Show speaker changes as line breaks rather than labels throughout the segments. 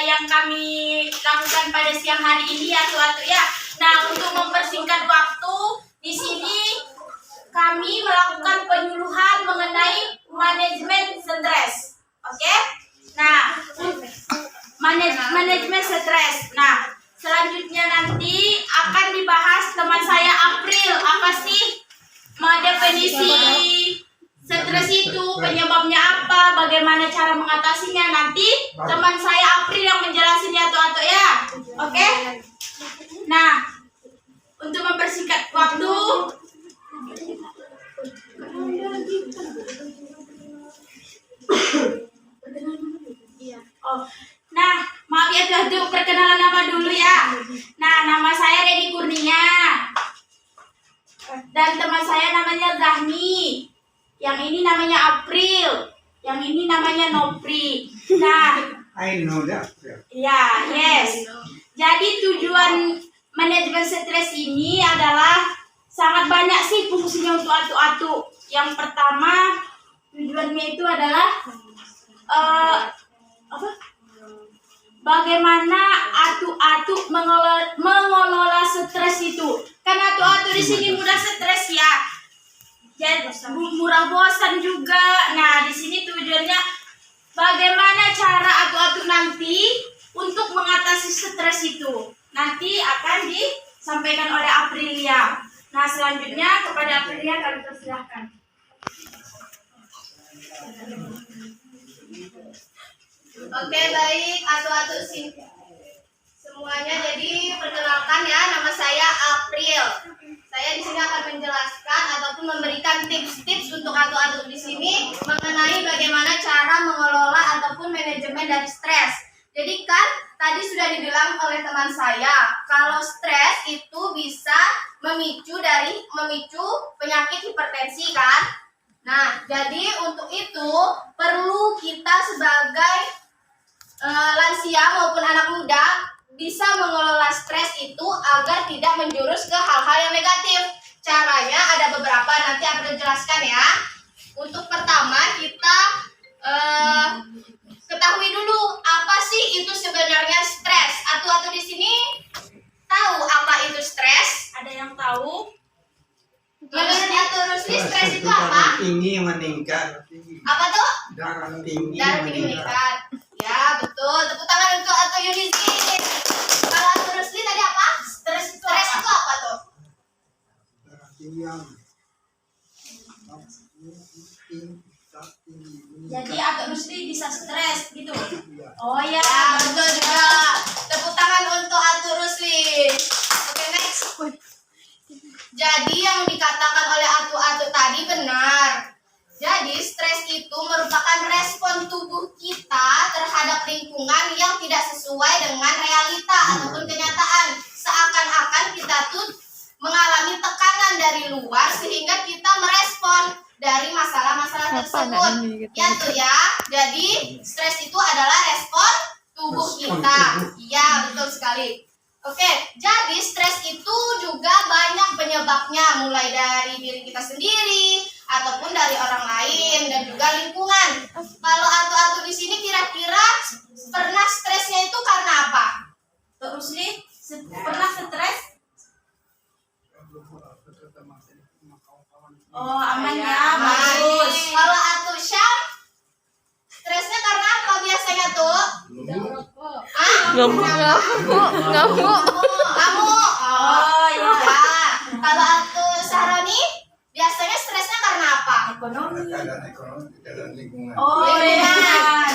yang kami lakukan pada siang hari ini ya Atu-Atu ya. Nah, untuk mempersingkat waktu di sini kami melakukan penyuluhan mengenai manajemen stres. Oke? Nah, manajemen stres. Nah, selanjutnya nanti akan dibahas teman saya April. Apa sih definisi stres itu, penyebabnya apa, bagaimana cara mengatasinya. Nanti teman saya April yang menjelaskan ya Atu-Atu ya. Oke? Nah, untuk mempersingkat waktu, nah, maaf ya Atu-Atu, perkenalan nama dulu ya. Nah, nama saya Reni Kurnia. Dan teman saya namanya Zahmi. Yang ini namanya April. Yang ini namanya Nopri. Nah,
I know that.
ya, yes. Jadi tujuan manajemen stres ini adalah sangat banyak sih fungsinya untuk Atu-Atu. Yang pertama, tujuannya itu adalah bagaimana Atu-Atu mengelola stres itu. Kan Atu-Atu di sini mudah stres ya. Jadi murah bosan juga. Nah, di sini tujuannya bagaimana cara Atu-Atu nanti untuk mengatasi stres itu. Nanti akan disampaikan oleh Aprilia. Nah, selanjutnya kepada Aprilia kami persilahkan.
Oke, baik, Atu-Atu semuanya. Jadi perkenalkan ya, nama saya April. Saya di sini akan menjelaskan ataupun memberikan tips-tips untuk Atu-Atu di sini mengenai bagaimana cara mengelola ataupun manajemen dari stres. Jadi kan tadi sudah dibilang oleh teman saya kalau stres itu bisa memicu penyakit hipertensi kan. Nah, jadi untuk itu perlu kita sebagai lansia maupun anak muda bisa mengelola stres itu agar tidak menjurus ke hal-hal yang negatif. Caranya ada beberapa, nanti akan jelaskan ya. Untuk pertama kita ketahui dulu apa sih itu sebenarnya stres. Atu-Atu di sini tahu apa itu stres?
Ada yang tahu?
Menurut Atu Rusli stres itu apa?
Tinggi meningkat.
Apa tuh?
Darah tinggi
Darah tinggi meningkat. Ya, betul. Tepuk tangan untuk Atu Yunisi. Kalau Atu Rusli tadi apa? Stres itu apa tuh?
Darah tinggi.
Jadi Atu Rusli bisa stres gitu. Oh
Ya,
ya,
betul juga. Tepuk tangan untuk Atu Rusli. Oke, next. Jadi yang dikatakan oleh Atu-Atu tadi benar. Jadi stres itu merupakan respon tubuh kita terhadap lingkungan yang tidak sesuai dengan realita ataupun kenyataan. Seakan-akan kita tuh mengalami tekanan dari luar sehingga kita merespon dari masalah-masalah tersebut. Ya tuh ya. Jadi stres itu adalah respon tubuh kita. Iya, betul sekali. Oke, jadi stres itu juga banyak penyebabnya, mulai dari diri kita sendiri ataupun dari orang lain dan juga lingkungan. Kalau Atu-Atu di sini kira-kira pernah stresnya itu karena apa?
terus nih pernah stres? Oh, aman ya, bagus.
Kalau Atu Syam, stresnya karena apa biasanya tuh? Ngamuk. Oh iya. Kalau Atu Saroni, biasanya stresnya karena apa?
Ekonomi.
Keadaan lingkungan.
Oh iya.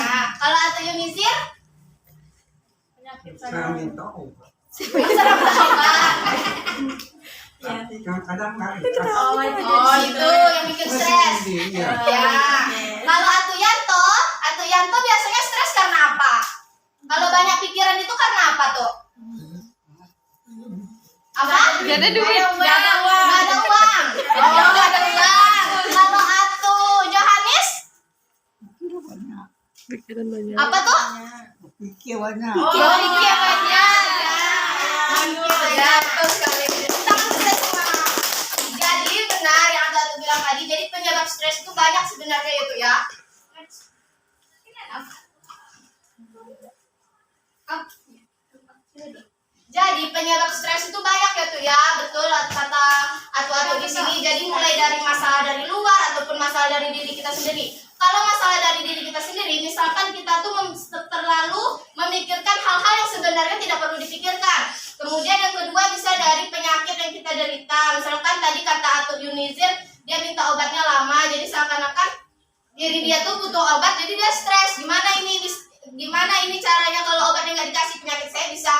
Nah, kalau Atu Yunisir,
Kami tahu.
serap apa?
Kadang nggak
Oh
itu yang bikin stres.
Iya.
Ya. Kalau Atu Yanto biasanya stres karena apa? Kalau banyak pikiran itu karena apa tuh? Apa?
Gak ada duit.
Gak ada uang. Oh, gak ada uang. Kalau Atu Johannes?
Pikiran banyak.
Apa tuh?
Pikir banyak.
Oh, pikir banyak. Ya, betul sekali. Tangan kita semua. Jadi benar yang Atu bilang tadi. Jadi penyebab stres itu banyak sebenarnya itu ya. penyebab stres itu banyak ya tuh ya, betul kata Atu-Atu di sini. Jadi mulai dari masalah dari luar ataupun masalah dari diri kita sendiri. Kalau masalah dari diri kita sendiri, misalkan kita tuh terlalu memikirkan hal-hal yang sebenarnya tidak perlu dipikirkan. Kemudian yang kedua bisa dari penyakit yang kita derita. Misalkan tadi kata Atu Yunizir, dia minta obatnya lama, jadi seakan-akan diri dia tuh butuh obat, jadi dia stres. Gimana ini caranya kalau obatnya nggak dikasih, penyakit saya bisa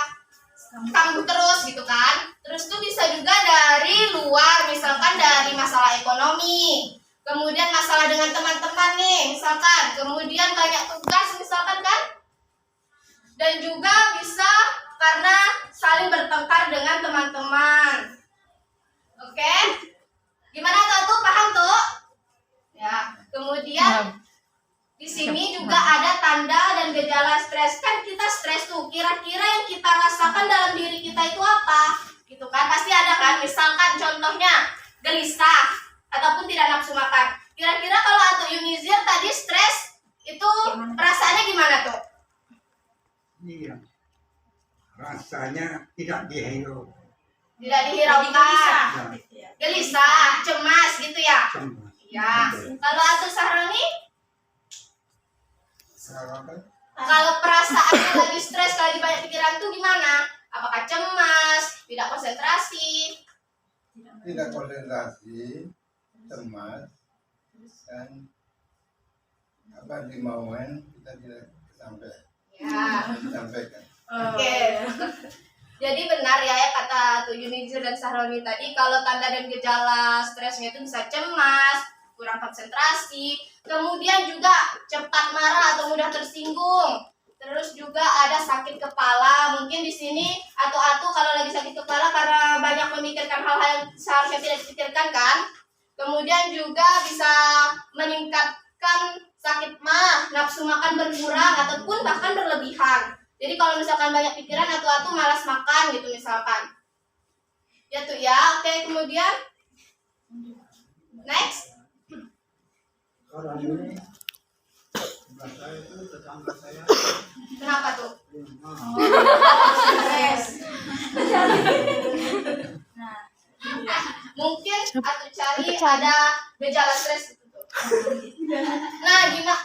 kambuh terus gitu kan. Terus tuh bisa juga dari luar, misalkan dari masalah ekonomi, kemudian masalah dengan teman-teman nih misalkan, kemudian banyak tugas misalkan kan, dan juga bisa karena saling bertengkar dengan teman-teman. Oke, gimana tuh, paham tuh ya? Kemudian di sini juga ada tanda dan gejala stres. Kan kita stres tuh, kira-kira yang kita rasakan dalam diri kita itu apa? Gitu kan, pasti ada kan. Misalkan contohnya gelisah ataupun tidak nafsu makan. Kira-kira kalau Atu Yunizir tadi stres itu perasaannya gimana tuh?
Iya. Rasanya tidak dihirup.
Tidak dihiraukan.
Ya,
Gelisah, cemas gitu ya?
cemas.
Ya. Kalau Atu Sahroni,
Apa?
kalau perasaan lagi stres, lagi banyak pikiran tuh gimana? Apakah cemas, tidak konsentrasi?
Tidak konsentrasi, cemas, dan apa dimauan kita tidak disampaikan.
Oke. Jadi benar ya kata Atu Yunizir dan Sahroni tadi, kalau tanda dan gejala stresnya itu bisa cemas, kurang konsentrasi, kemudian juga cepat marah atau mudah tersinggung. Terus juga ada sakit kepala. Mungkin di sini Atu-Atu kalau lagi sakit kepala karena banyak memikirkan hal-hal yang seharusnya tidak dipikirkan kan. Kemudian juga bisa meningkatkan sakit mah, nafsu makan berkurang ataupun bahkan berlebihan. Jadi kalau misalkan banyak pikiran, Atu-Atu malas makan gitu misalkan. Ya tuh ya. Oke, kemudian next.
Orang ini sebelah saya itu tetangga saya.
Kenapa tuh?
Stres.
Mungkin Atu cari ada gejala stres itu tuh. Nah, gimana?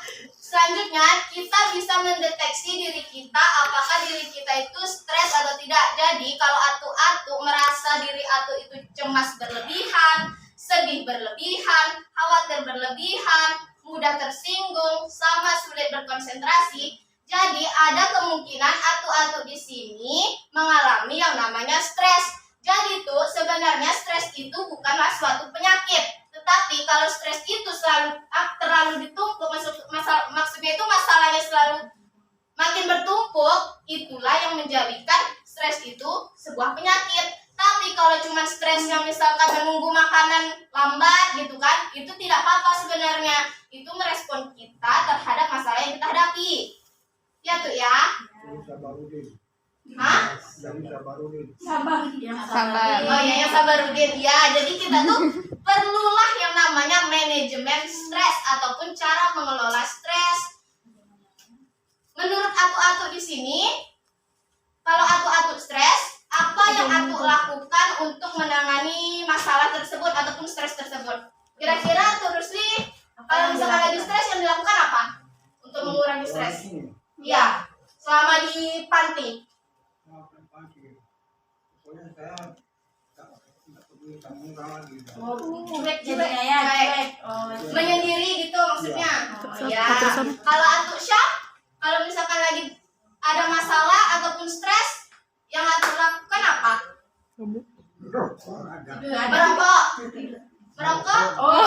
Selanjutnya kita bisa mendeteksi diri kita apakah diri kita itu stres atau tidak. Jadi kalau Atu-Atu merasa diri Atu itu cemas berlebihan, sedih berlebihan, khawatir berlebihan, mudah tersinggung, sama sulit berkonsentrasi, jadi ada kemungkinan Atu-Atu di sini mengalami yang namanya stres. Jadi tuh sebenarnya stres itu bukanlah suatu penyakit, tetapi kalau stres itu terlalu ditumpuk, maksudnya itu masalahnya selalu makin bertumpuk, itulah yang menjadikan stres itu sebuah penyakit. Tapi kalau cuma stres yang misalkan menunggu makanan lambat gitu kan, itu tidak apa-apa sebenarnya. Itu merespon kita terhadap masalah yang kita hadapi. Ya tuh ya. Hah?
Sabar.
Oh iya, yang Sabarudin. Ya, jadi kita tuh perlulah yang namanya manajemen stres ataupun cara mengelola stres. Menurut Atu-Atu di sini, kalau Atu-Atu stres, apa yang Atu lakukan untuk menangani masalah tersebut ataupun stres tersebut? Kira-kira Atu Rusli, kalau misalkan lagi stres yang dilakukan apa? Untuk mengurangi stres? Iya, selama di panti.
Jadinya ya cuek.
Menyendiri gitu maksudnya. Ya. Kalau Atu Syah, kalau misalkan lagi ada masalah ataupun stres, yang Atu lakukan apa? Merokok. Merokok?
Oh.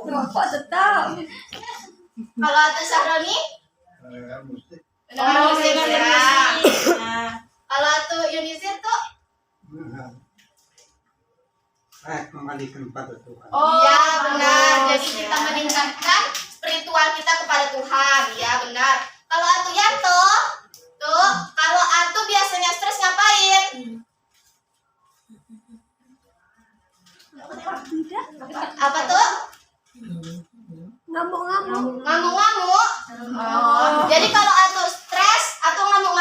Rokok tetap.
Kalau Atu Sahroni?
Musik.
Mendengar musik ya.
Nah,
Kalau Atu Yunizir tuh?
Saya kembalikan pada Tuhan.
Oh,
Iya benar.
bagus,
Jadi
ya.
kita meningkatkan spiritual kita kepada Tuhan. Ya benar. Kalau Atu Yanto, tuh kalau Atu biasanya stres ngapain? Apa tuh?
Ngamuk-ngamuk.
Ngamuk-ngamuk.
Oh.
Jadi kalau Atu stres atau ngamuk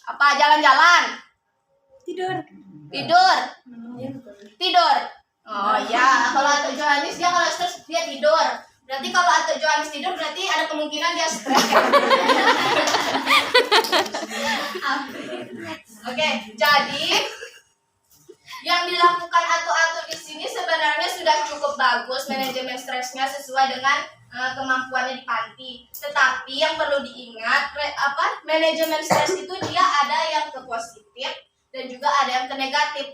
Apa? Jalan-jalan?
Tidur.
Tidur? Tidur. Oh ya, kalau Atuk Johanis dia kalau stres dia tidur. Berarti kalau Atuk Johanis tidur berarti ada kemungkinan dia stres. Oke, jadi yang dilakukan Atuk-Atuk di sini sebenarnya sudah cukup bagus manajemen stresnya sesuai dengan kemampuannya di panti. Tetapi yang perlu diingat manajemen stres itu dia ada yang ke positif dan juga ada yang ke negatif.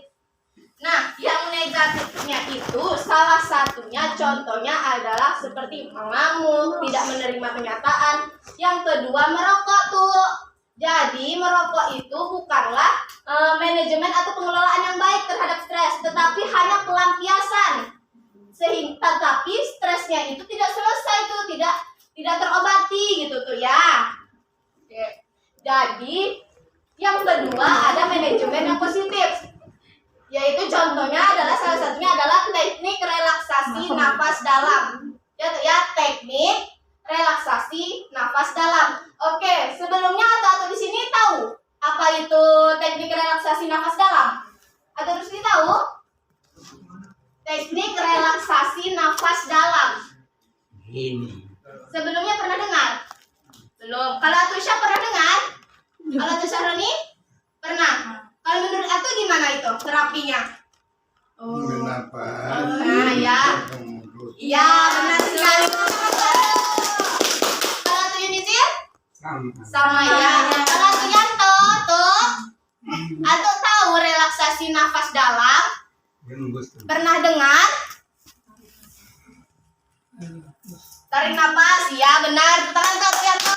Nah, yang negatifnya itu salah satunya contohnya adalah seperti mengamuk, tidak menerima kenyataan. Yang kedua merokok tuh. Jadi merokok itu bukanlah manajemen atau pengelolaan yang baik terhadap stres, tetapi hanya pelampiasan. Tetapi stresnya itu tidak selesai tuh, tidak terobati gitu tuh ya. Oke. Jadi yang kedua ada manajemen yang positif. Yaitu contohnya adalah salah satunya adalah teknik relaksasi nafas dalam. Ya, teknik relaksasi nafas dalam. Oke, sebelumnya atau di sini tahu apa itu teknik relaksasi nafas dalam? Atau di sini tahu? Teknik relaksasi nafas dalam.
Ini.
Sebelumnya pernah dengar? Belum. Kalau Atusha pernah dengar? Kalau Atusha Roni? Pernah. Kalau menurut Atu gimana itu terapinya?
Bernapas.
Nah, ya. Iya, benar sekali. Kalau Atu Yunisir? Sama ya. Kalau Atu Yanto, tuh. Atu tahu relaksasi nafas dalam? Pernah dengar? Tarik nafas, ya benar. Tangan Atu Yanto.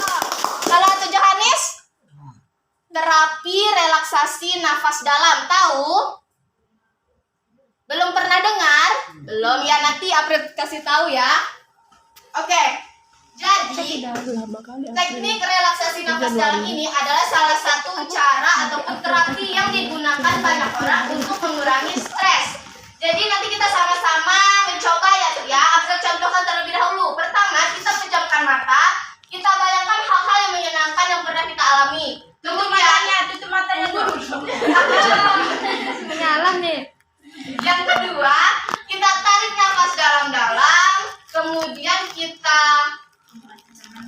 Kalau Atu Johanis? Terapi relaksasi nafas dalam, tahu? Belum pernah dengar? Belum ya, nanti April kasih tahu ya. Oke. Jadi teknik relaksasi nafas dalam ini adalah salah satu cara ataupun terapi yang digunakan banyak orang untuk mengurangi stres. Jadi nanti kita sama-sama mencoba ya tuh ya. April contohkan terlebih dahulu. Pertama, kita pejamkan mata, kita bayangkan hal-hal yang menyenangkan yang pernah kita alami.
Tutup matanya dulu. Menyalah nih.
Yang kedua, kita tarik nafas dalam-dalam, kemudian kita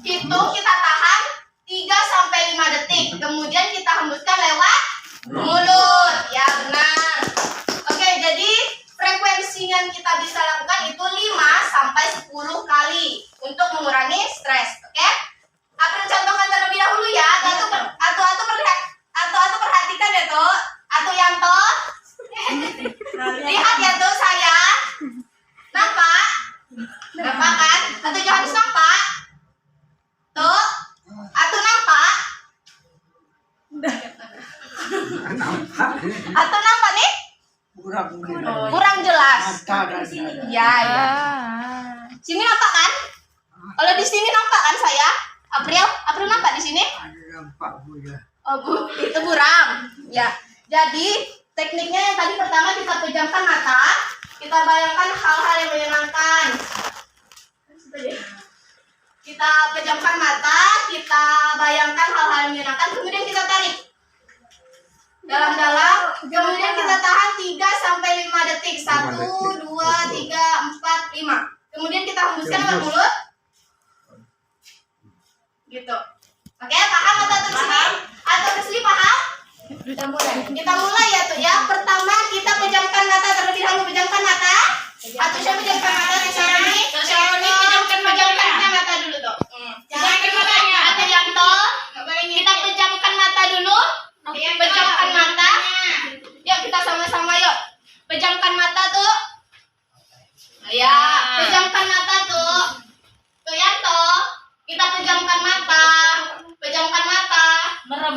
hitung, kita tahan 3 sampai 5 detik. Kemudian kita hembuskan lewat mulut. Ya, benar. Oke, jadi frekuensi yang kita bisa lakukan itu 5 sampai 10 kali untuk mengurangi stres. Oke? April contohkan terlebih dahulu ya. Atau perhatikan ya tuh. Atau Yanto. Lihat ya tuh saya. Nampak? Nampak kan? Atau Johannes nampak? Tuh. Atau nampak? Atau nampak nih? Kurang jelas. Ya, ya. Sini nampak kan? Kalau di sini nampak kan saya? April nampak di sini? Oh, itu buram. Ya. Jadi tekniknya yang tadi pertama kita pejamkan mata, kita bayangkan hal-hal yang menyenangkan. Kita pejamkan mata, kita bayangkan hal-hal yang menyenangkan, kemudian kita tarik dalam-dalam, kemudian kita tahan 3 sampai 5 detik. 1, 2, 3, 4, 5. Kemudian kita hembuskan lewat mulut. Gitu. Oke, paham atau tersini? Atau tersini paham? Kita mulai ya tuh ya. Pertama kita pejamkan mata terlebih dahulu, pejamkan mata. Atau siapa pejamkan mata di Saroni? Saroni pejamkan mata dulu tuh. Pejamkan matanya. Atau Yanto, kita pejamkan mata dulu. Pejamkan mata. Yuk kita sama-sama yuk. Pejamkan mata tuh. Ya, pejamkan mata tuh. Tuh Yanto, kita pejamkan mata. Pejamkan mata.
Merem.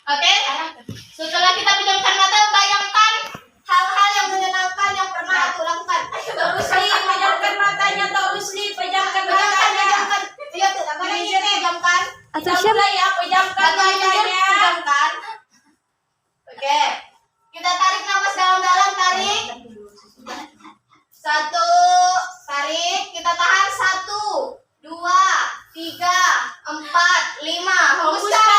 Oke. Setelah kita pejamkan mata, bayangkan hal-hal yang menyenangkan yang pernah aku lakukan.
Terus nih, pejamkan matanya terus nih, pejamkan matanya.
Iya tuh, mana ini pejamkan.
Kita mulai ya, pejamkan matanya.
Pejamkan. Oke. Kita tarik nafas dalam-dalam, tarik. 1, tarik. Kita tahan 1, 2, 3, 4, 5. Hembuskan.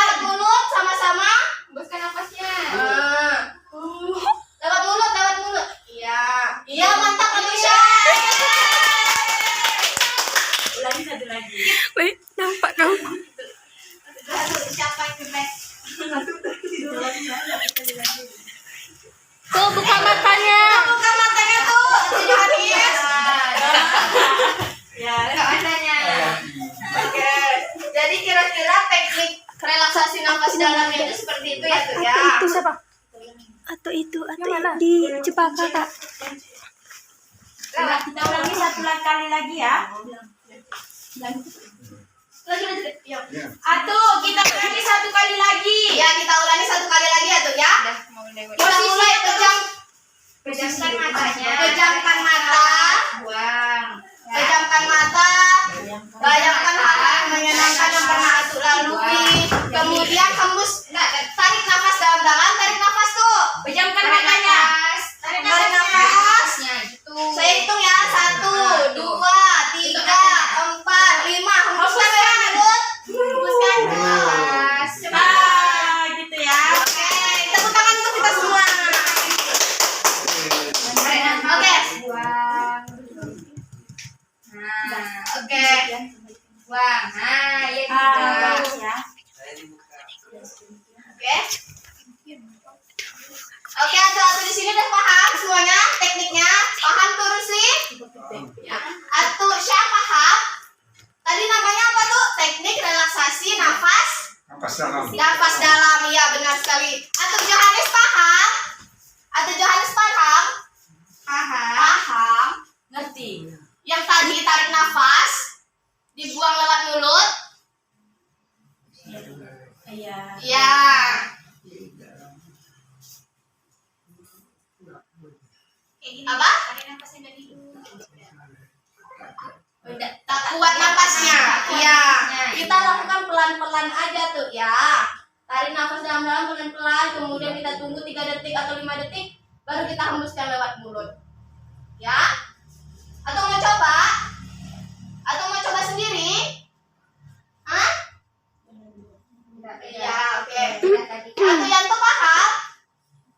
kira-kira teknik relaksasi nafas dalamnya itu seperti itu ya tuh ya.
Itu siapa? Atau itu di Jepaka kak.
Nah, kita ulangi satu kali lagi ya.
Lagi.
Atu, kita ulangi satu kali lagi.
Ya, kita ulangi satu kali lagi ya tuh ya. Kita mulai
Pejamkan matanya.
pejamkan mata.
Buang.
Pejamkan mata. Bayangkan hal yang menyenangkan yang pernah Atu lalui. Kemudian hembus, tarik nafas dalam-dalam, tarik nafas tuh.
Pejamkan matanya.
Tarik nafas. Saya hitung ya, 1, 2, 3, 4, 5. Hembuskan dalam mulut. Hembuskan nafas.
Ah, gitu ya.
Oke, tepuk tangan untuk kita semua. Oke. Oke. Buang. Nah, ya gitu.
Bagus ya.
Oke. Oke, Atu di sini udah paham semuanya tekniknya? Paham tuh Rusli? Atu Syah paham? Tadi namanya apa tuh? Teknik relaksasi nafas?
Nafas dalam.
Nafas dalam, iya benar sekali. Atu Johannes paham? Atu Johannes paham? Paham.
Ngerti.
Yang tadi tarik nafas, dibuang lewat mulut.
Iya.
Iya. Apa? Tak kuat napasnya. Iya. Kita lakukan pelan-pelan aja tuh ya. Tarik nafas dalam-dalam pelan-pelan, kemudian kita tunggu 3 detik atau 5 detik, baru kita hembuskan lewat mulut. Ya? Atau mau coba? Atau mau coba sendiri? Hah? Iya, oke. Atau Yanto paham?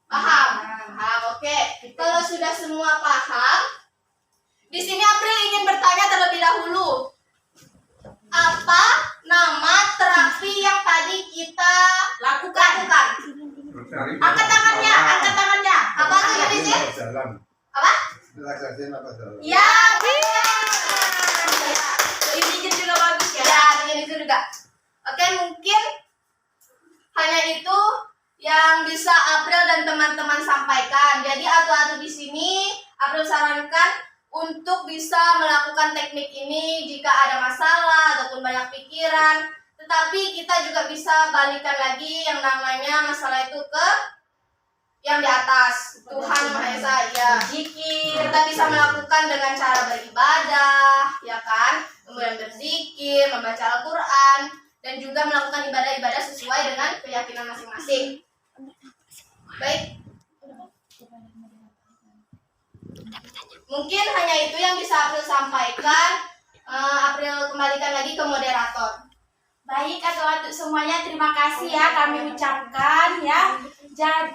Paham. Oke. Kalau sudah semua paham, di sini April ingin bertanya terlebih dahulu. Apa nama terapi yang tadi kita lakukan? Angkat tangannya, angkat tangannya. Apa tuh jadi sih?
Dalam.
Apa?
Relaksasi nafas dalam.
Ya, benar.
Ini juga bagus ya.
Ya, begini juga. Oke, mungkin hanya itu yang bisa April dan teman-teman sampaikan. Jadi atu-atu di sini April sarankan untuk bisa melakukan teknik ini jika ada masalah ataupun banyak pikiran. Tetapi kita juga bisa balikan lagi yang namanya masalah itu ke yang di atas, Tuhan Maha Esa. Ya, zikir. Kita bisa melakukan dengan cara beribadah, ya kan? Kemudian berzikir, membaca Al-Quran, dan juga melakukan ibadah-ibadah sesuai dengan keyakinan masing-masing. Baik. Mungkin hanya itu yang bisa April sampaikan. April kembalikan lagi ke moderator.
Baik, atu-atu semuanya terima kasih ya kami ucapkan ya. Jadi,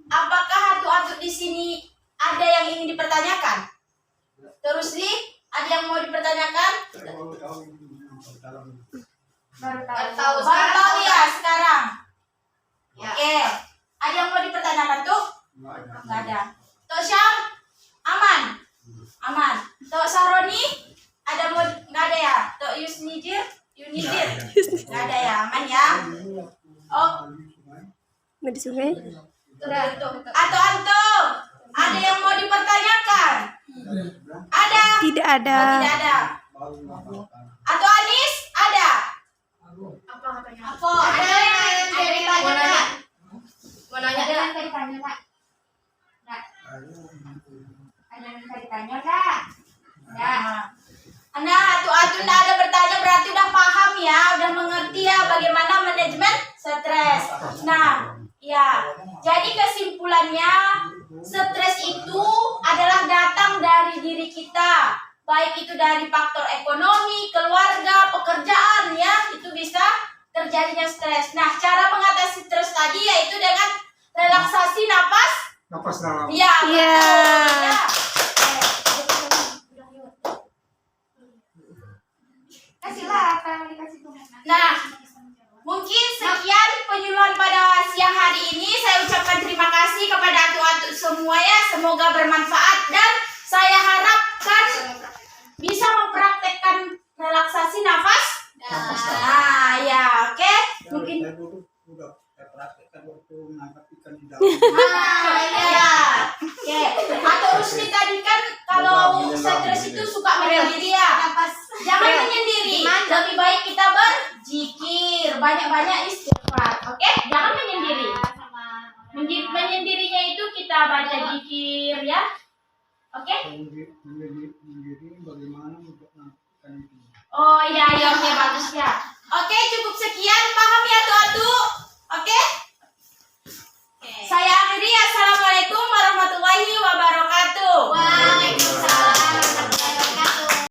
apakah atu-atu di sini ada yang ingin dipertanyakan? Terus nih, ada yang mau dipertanyakan? Baru tahu ya sekarang.
Ya.
Oke, ada yang mau dipertanyakan tuh? Nggak ada. Tok Syam, aman? Aman. Tok Saroni, ada mau? Nggak ada ya? Tok Yunidir, nggak ada ya? Aman ya? Oh,
Nggak di sungai?
Anto, ada yang mau dipertanyakan? Ada?
Tidak ada.
Oh, tidak ada. Atau Anis, ada?
Apa katanya?
Apa?
Ada yang jadi
Mau nanya?
tanya. Mau nanya?
Ada yang tadi tanya, Kak? Nggak. Ada yang tadi tanya, Kak? Nggak. Nah, atu-atu nggak ada bertanya berarti udah paham ya, udah mengerti ya bagaimana manajemen stres. Nah, ya, jadi kesimpulannya stres itu adalah datang dari diri kita, baik itu dari faktor ekonomi, keluarga, pekerjaan ya, itu bisa terjadinya stres. Nah, cara mengatasi stres tadi yaitu dengan relaksasi
Nafas dalam.
Ya,
Iya.
betul. Ya. Nah, mungkin sekian penyuluhan pada siang hari ini. Saya ucapkan terima kasih kepada atu-atu semua ya. Semoga bermanfaat dan saya harapkan bisa mempraktekkan relaksasi nafas. Nah, Mungkin.
Saya dulu udah saya praktekkan waktu menangkap ikan di dalam.
Ah, iya. Oke. Atau Rusli tadi kan kalau stres itu suka menyendiri ya. Jangan menyendiri. Lebih baik kita berzikir, banyak-banyak istighfar. Oke? Jangan menyendiri. Menyendirinya itu kita baca zikir ya. Oke?
Menjadi bagaimana untuk menangkap ikan itu.
Oh iya, oke bagus ya. Oke, cukup sekian.